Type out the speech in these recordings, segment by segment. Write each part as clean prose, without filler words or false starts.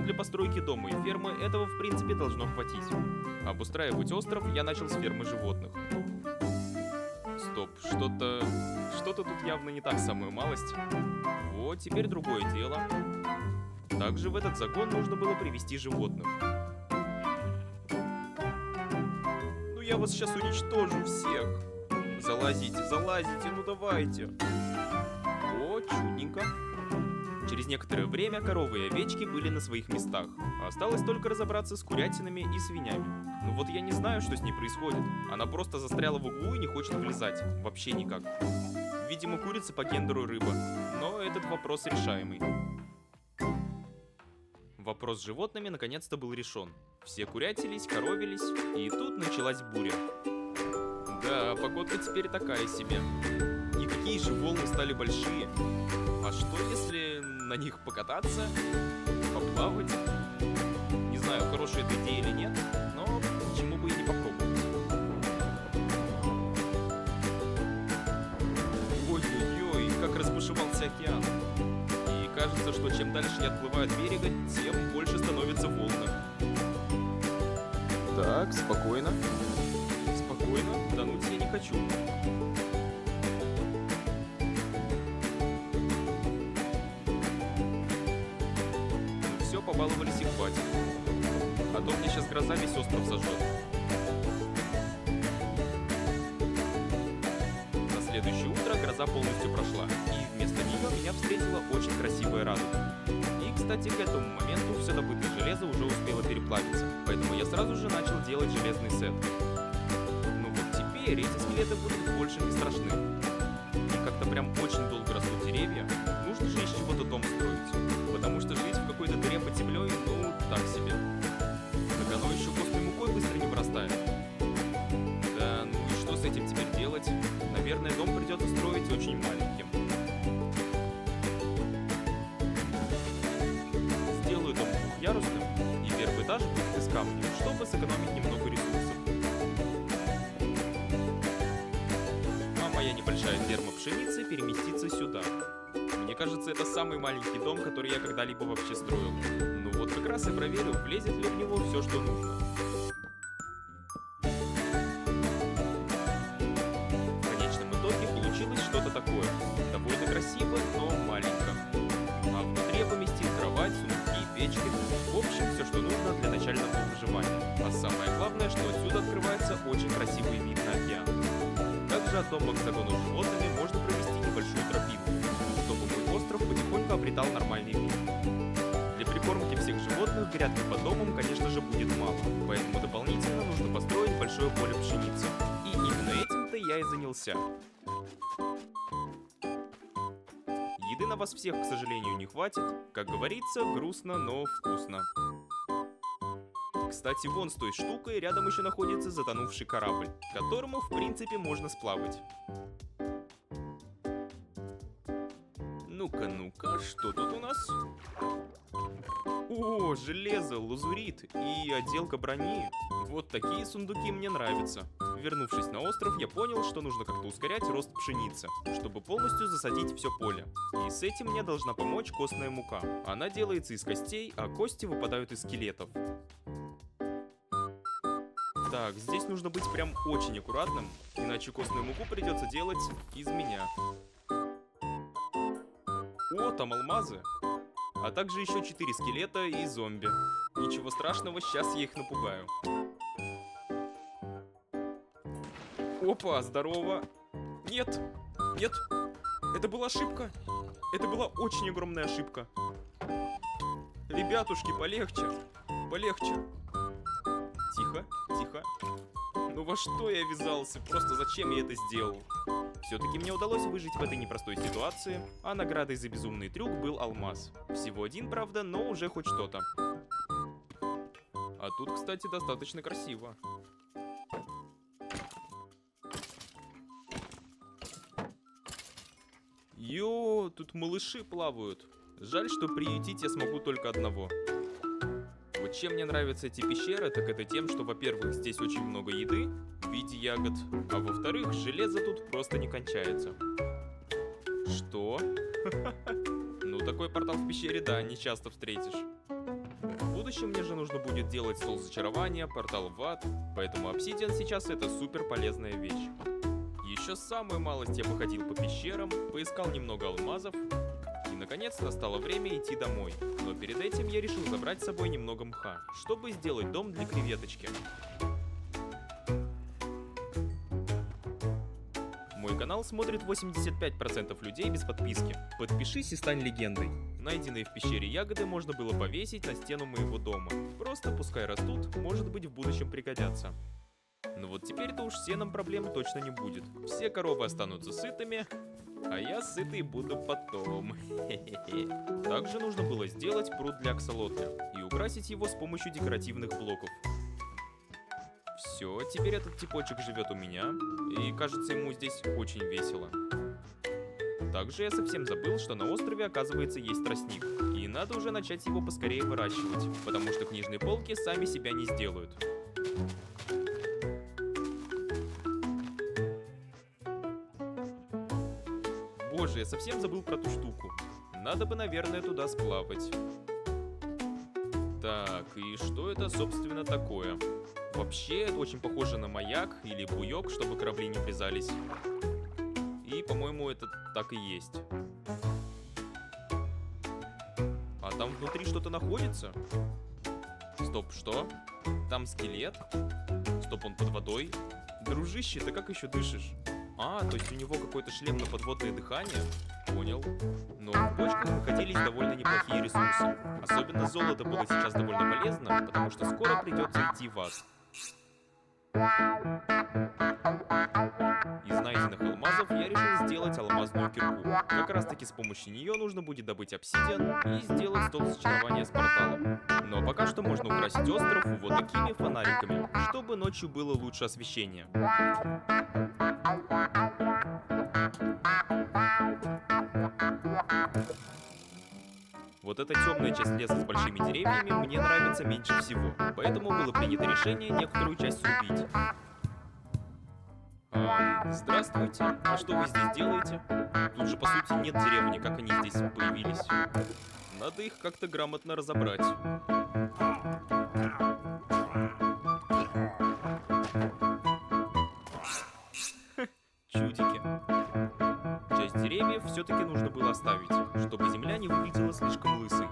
для постройки дома и фермы этого в принципе должно хватить. Обустраивать остров я начал с фермы животных. Стоп, что-то тут явно не так, самую малость. Вот, теперь другое дело. Также в этот загон нужно было привести животных. Ну я вас сейчас уничтожу всех. Залазите, ну давайте. О, чудненько. Через некоторое время коровы и овечки были на своих местах. Осталось только разобраться с курятинами и свинями. Ну вот я не знаю, что с ней происходит. Она просто застряла в углу и не хочет влезать. Вообще никак. Видимо, курица по гендеру рыба. Но этот вопрос решаемый. Вопрос с животными наконец-то был решен. Все курятились, коровились, и тут началась буря. Да, погодка теперь такая себе. И какие же волны стали большие. А что если на них покататься, поплавать? Не знаю, хорошая это идея или нет, но почему бы и не попробовать. Ой-ой-ой, как разбушевался океан. И кажется, что чем дальше я отплываю от берега, тем больше становится волны. Так, спокойно. Спокойно, тонуть я не хочу. Все, побаловались и хватит. А то мне сейчас гроза весь остров сожжет. На следующее утро гроза полностью прошла, и вместо нее меня встретила очень красивая радуга. И, кстати, к этому моменту все добытое железо уже успело переплавиться, поэтому я сразу же начал делать железный сет. Ну вот теперь эти скелеты будут больше не страшны. И как-то прям очень долго растут деревья, нужно же из чего-то дом строить, потому что жить в какой-то дыре под землей, ну, так себе. Так оно еще костной мукой быстро не вырастает. Да, ну и что с этим теперь делать? Наверное, дом придется строить очень маленьким. Сделаю дом двухъярусным, и первый этаж будет из камня, чтобы сэкономить немного ресурсов. А моя небольшая ферма пшеницы переместится сюда. Мне кажется, это самый маленький дом, который я когда-либо вообще строил. Ну вот как раз и проверю, влезет ли в него все, что нужно. В конечном итоге получилось что-то такое. Довольно красиво, но маленько. А внутри я поместил кровать, сундуки, печки. В общем, все, что нужно для начального выживания. А самое главное, что отсюда открывается очень красивый вид на океан. Также от дома к загону с животными можно провести небольшую тропинку, чтобы мой остров потихоньку обретал нормальный вид. Для прикормки всех животных грядки под домом, конечно же, будет мало, поэтому дополнительно нужно построить большое поле пшеницы. И именно этим-то я и занялся. Еды на вас всех, к сожалению, не хватит. Как говорится, грустно, но вкусно. Кстати, вон с той штукой рядом еще находится затонувший корабль, которому, в принципе, можно сплавать. Ну-ка, что тут у нас? О, железо, лазурит и отделка брони. Вот такие сундуки мне нравятся. Вернувшись на остров, я понял, что нужно как-то ускорять рост пшеницы, чтобы полностью засадить все поле. И с этим мне должна помочь костная мука. Она делается из костей, а кости выпадают из скелетов. Так, здесь нужно быть прям очень аккуратным, иначе костную муку придется делать из меня. О, там алмазы. А также еще 4 скелета и зомби. Ничего страшного, сейчас я их напугаю. Опа, здорово. Нет, нет, это была ошибка. Это была очень огромная ошибка. Ребятушки, полегче, полегче. Тихо, тихо. Ну во что я ввязался? Просто зачем я это сделал? Все-таки мне удалось выжить в этой непростой ситуации, а наградой за безумный трюк был алмаз. Всего один, правда, но уже хоть что-то. А тут, кстати, достаточно красиво. Йо, тут малыши плавают. Жаль, что приютить я смогу только одного. Вот чем мне нравятся эти пещеры, так это тем, что, во-первых, здесь очень много еды в виде ягод, а во-вторых, железо тут просто не кончается. Что? Ну, такой портал в пещере, да, не часто встретишь. будущем мне же нужно будет делать стол зачарования, портал в ад, поэтому обсидиан сейчас это супер полезная вещь. Еще самую малость я походил по пещерам, поискал немного алмазов, и наконец настало время идти домой. Но перед этим я решил забрать с собой немного мха, чтобы сделать дом для креветочки. Мой канал смотрит 85% людей без подписки. Подпишись и стань легендой. Найденные в пещере ягоды можно было повесить на стену моего дома. Просто пускай растут, может быть в будущем пригодятся. Но вот теперь-то уж с сеном проблем точно не будет. Все коровы останутся сытыми, а я сытый буду потом. Также нужно было сделать пруд для аксолотля и украсить его с помощью декоративных блоков. Все, теперь этот типочек живет у меня, и кажется, ему здесь очень весело. Также я совсем забыл, что на острове, оказывается, есть тростник, и надо уже начать его поскорее выращивать, потому что книжные полки сами себя не сделают. Боже, я совсем забыл про ту штуку. Надо бы, наверное, туда сплавать. Так, и что это, собственно, такое? Вообще, это очень похоже на маяк или буёк, чтобы корабли не врезались. И, по-моему, это так и есть. А там внутри что-то находится? Стоп, что? Там скелет? Стоп, он под водой? Дружище, ты как еще дышишь? А, то есть у него какой-то шлем на подводное дыхание? Понял. Но в бочках находились довольно неплохие ресурсы. Особенно золото было сейчас довольно полезно, потому что скоро придется идти в ад. Из найденных алмазов я решил сделать алмазную кирку. Как раз таки с помощью нее нужно будет добыть обсидиан и сделать стол зачарования с порталом. Но пока что можно украсить остров вот такими фонариками, чтобы ночью было лучше освещение. Вот эта темная часть леса с большими деревьями мне нравится меньше всего, поэтому было принято решение некоторую часть срубить. Здравствуйте, а что вы здесь делаете? Тут же по сути нет деревни, как они здесь появились. Надо их как-то грамотно разобрать. Чудики. Часть деревьев все-таки нужно было оставить, чтобы земля не выглядела слишком лысой.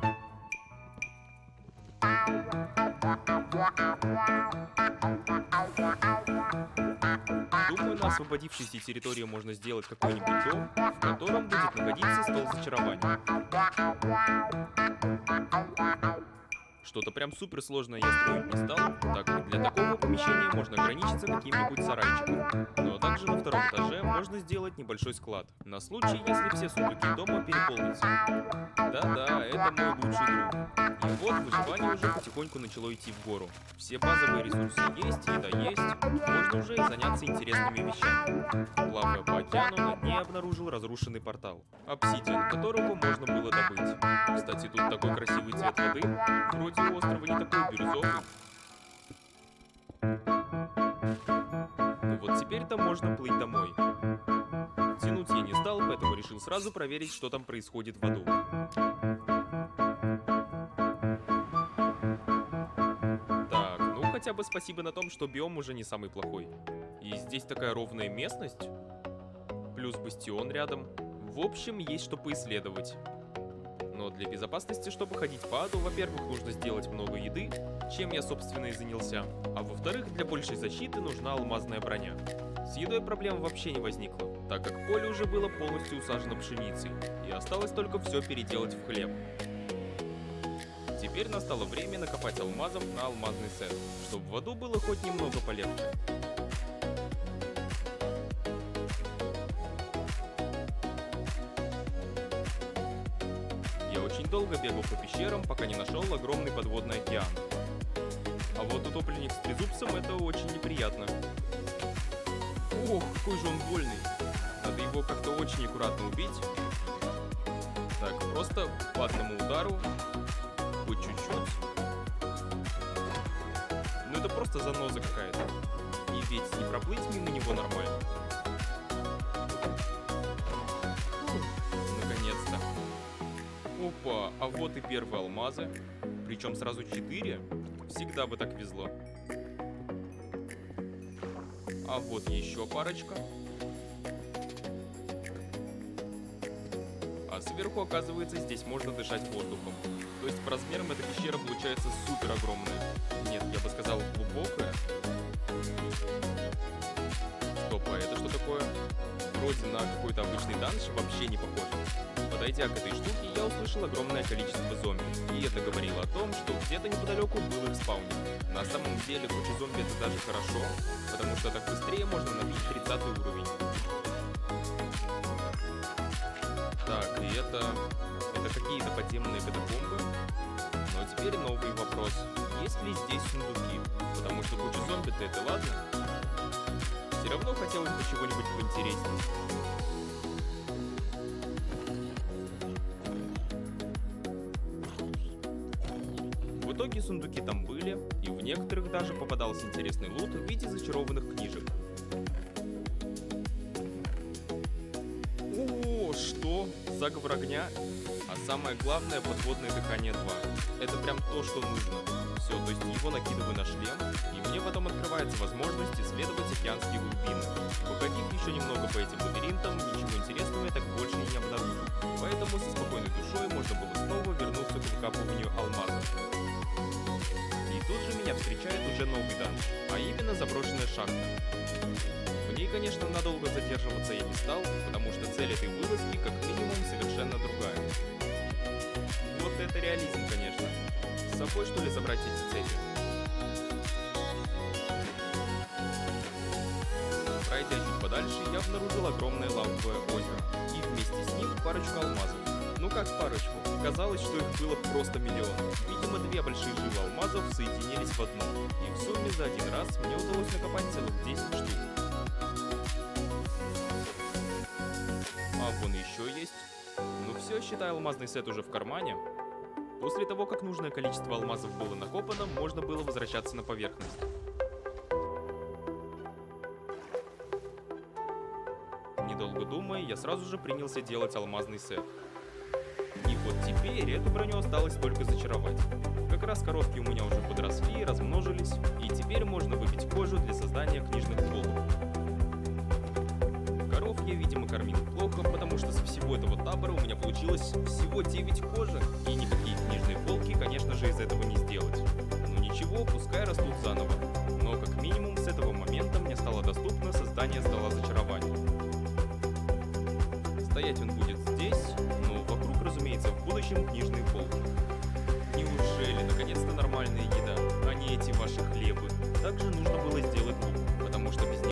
Думаю, на освободившейся территории можно сделать какой-нибудь дом, в котором будет находиться стол зачарования. Что-то прям супер сложное я строить не стал, так как для такого помещения можно ограничиться каким-нибудь сарайчиком. Но также на втором этаже можно сделать небольшой склад, на случай, если все сундуки дома переполнятся. Да-да, это мой лучший друг. И вот выживание уже потихоньку начало идти в гору. Все базовые ресурсы есть, еда есть, можно уже и заняться интересными вещами. Плавая по океану, на дне обнаружил разрушенный портал, обсидиан которого можно было добыть. Кстати, тут такой красивый цвет воды, вроде у острова не такой бирюзовый. Ну вот теперь-то можно плыть домой. Тянуть я не стал, поэтому решил сразу проверить, что там происходит в аду. Так, ну хотя бы спасибо на том, что биом уже не самый плохой. И здесь такая ровная местность, плюс бастион рядом. В общем, есть что поисследовать. Но для безопасности, чтобы ходить по аду, во-первых, нужно сделать много еды, чем я, собственно, и занялся. А во-вторых, для большей защиты нужна алмазная броня. С едой проблем вообще не возникло, так как поле уже было полностью усажено пшеницей, и осталось только все переделать в хлеб. Теперь настало время накопать алмазов на алмазный сет, чтобы в аду было хоть немного полегче. Я очень долго бегал по пещерам, пока не нашел огромный подводный океан. А вот утопленник с трезубцем — это очень неприятно. Ох, какой же он больный. Надо его как-то очень аккуратно убить. Так, просто по одному удару, по чуть-чуть. Ну это просто заноза какая-то. И ведь не проплыть мимо него нормально. Наконец-то. Опа, а вот и первые алмазы. Причем сразу 4. Всегда бы так везло. А вот еще парочка. А сверху, оказывается, здесь можно дышать воздухом. То есть по размерам эта пещера получается супер огромная. Нет, я бы сказал, глубокая. Стоп, а это что такое? Вроде на какой-то обычный данж вообще не похоже. Подойдя к этой штуке, я услышал огромное количество зомби. И это говорило о том, что где-то неподалеку был их спаунер. На самом деле, куча зомби это даже хорошо, потому что так быстрее можно набить 30 уровень. Так, и это какие-то подземные катакомбы. Но теперь новый вопрос. Есть ли здесь сундуки? Потому что куча зомби-то это ладно. Все равно хотелось бы чего-нибудь поинтереснее. В итоге сундуки там были, и в некоторых даже попадался интересный лут в виде зачарованных книжек. О, что? Заговор огня? А самое главное, подводное дыхание 2. Это прям то, что нужно. Все, то есть его накидываю на шлем, и мне потом открывается возможность исследовать океанские глубины. Походив еще немного по этим лабиринтам, ничего интересного я так больше и не обнаружил. Поэтому со спокойной душой можно было снова вернуться к выкапыванию алмазов. И тут же меня встречает уже новый данж, а именно заброшенная шахта. В ней, конечно, надолго задерживаться я не стал, потому что цель этой вылазки как минимум совершенно другая. Вот это реализм, конечно. С собой, что ли, забрать эти цепи? Пройдя чуть подальше, я обнаружил огромное лавовое озеро. И вместе с ним парочку алмазов. Ну как парочку? Казалось, что их было просто миллион. Видимо, две большие жилы алмазов соединились в одну. И в сумме за один раз мне удалось накопать целых 10 штук. А вон еще есть. Ну все, считай, алмазный сет уже в кармане. После того, как нужное количество алмазов было накопано, можно было возвращаться на поверхность. Недолго думая, я сразу же принялся делать алмазный сет. И вот теперь эту броню осталось только зачаровать. Как раз коровки у меня уже подросли, размножились, и теперь можно выбить кожу для создания книжных полок. Коров я, видимо, кормил плохо, потому что со всего этого табора у меня получилось всего 9 кожи, и никакие книжные полки, конечно же, из этого не сделать. Но ничего, пускай растут заново. Но как минимум с этого момента мне стало доступно создание стола зачарования. Стоять он будет здесь, но вокруг, разумеется, в будущем книжные полки. Неужели наконец-то нормальная еда, а не эти ваши хлебы? Также нужно было сделать лук, потому что без